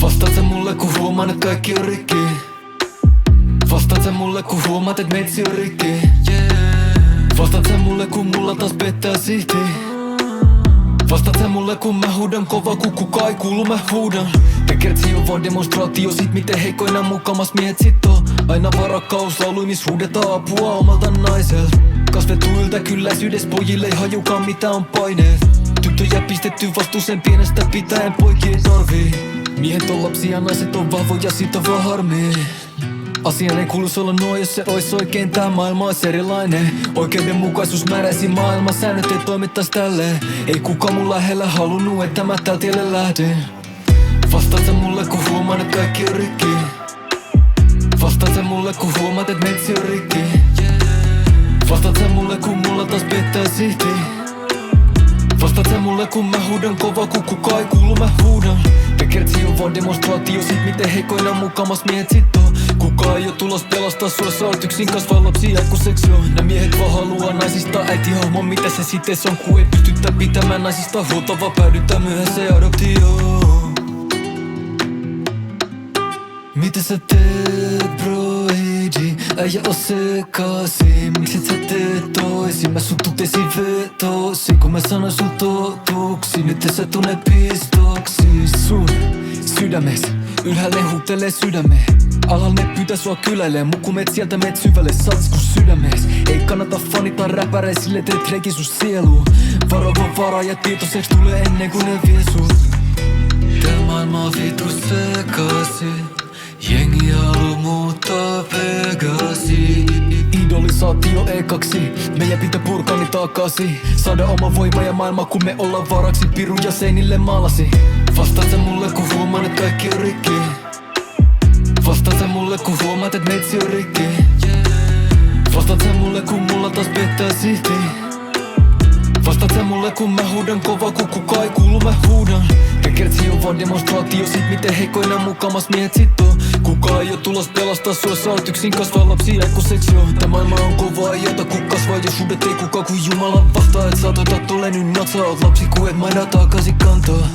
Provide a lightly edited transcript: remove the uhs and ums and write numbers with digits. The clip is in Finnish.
Vastaat sä mulle kun huomaan et kaikki on rikki. Vastaat sä mulle kun huomaat et metsi on rikki. Vastaat sä mulle kun mulla taas pettää sihti. Vastaat sä mulle kun mä huudan kova kun kukaan ei kuulu mä huudan. Tän kertsi on vaan demonstraatio sit miten heikoina mukamas miehet sitoo. Aina varakkaus mis huudetaan apua omalta naiselta. Kasvetuilta kylläisyydessä pojille ei hajukaan mitä on paineet. Tyttöjä pistetty vastuuseen pienestä pitäen poikien tarvii. Miehet on lapsia, naiset on vahvoja, sit on vaan harmii. Asian ei kuulus olla noin, jos se ois oikein, tää maailma ois erilainen. Oikeudenmukaisuus määräisi maailman säännöt, ei toimittais tälleen. Ei kukaan mun lähellä halunnut, että mä tällä tielle lähden. Vastaat sä mulle kun huomaan et kaikki on rikki. Vastaat sä mulle kun huomaat et metsi on rikki. Vastaat sä mulle kun mulla taas pettää sihti. Vastaat sä mulle kun mä huudan kova kun kukaan ei kuulu mä huudan. Tän kertsi on vaan demonstraatio sit miten heikoina mukamas miehet sitoo. Kukaan ei oo tulos pelastaa sua, sä oot yksin kasvaa lapsia aikuiseksi jo. Nää miehet vaan haluaa naisista äitihahmo, mitä se sitten on kun ei pystytä pitämään naisista huolta, vaan päädytään myöhäiseen adoptioon. Mitä sä teet broidi? Äijä on sekaisin, mikset sä teet toisin? Mä sun tutesin vetosi, kun mä sanoin sun totuksi. Nyt sä tunne pistoksi sun sydämes. Ylhäälle huutelee sydämeen. Alhalle pyytää sua kyläilee, mut kun meet sieltä meet syvälle satsku sydämees. Ei kannata fanita räpärei, sille teet reiki sun sieluun. Varovan varaa ja tietoiseks tulee ennen kuin ne vie sut. Tää maailma on vitu sekaisin. Jengi haluu muuttaa Vegasiin. Idolisaatio ekaksi, meidän pitää purkaa ni takaisin. Saada oma voima ja maailma kun me ollaan varaksi. Piruja seinille maalasi. Vastaat sä mulle kun huomaan et kaikki on rikki. Vastaat sä mulle kun huomaat et metsi on rikki. Vastaat sä mulle kun mulla taas pettää sihti. Vastaat sä mulle kun mä huudan kova kun kukaan ei kuulu mä huudan. Tän kertsi on vaan demonstraatio sit miten heikoina mukamas miehet sitoo. Kukaan ei oo tulos pelastaa sua, sä oot yksin kasvaa lapsia aikuiseksi jo. Tää maailma on kovaa, ei ota kun kasvaa, jos uudet ei kukaan kun Jumala vastaa. Et sä tota tulee nyt natsaa, oot lapsi kun et maina takaisin kantaa.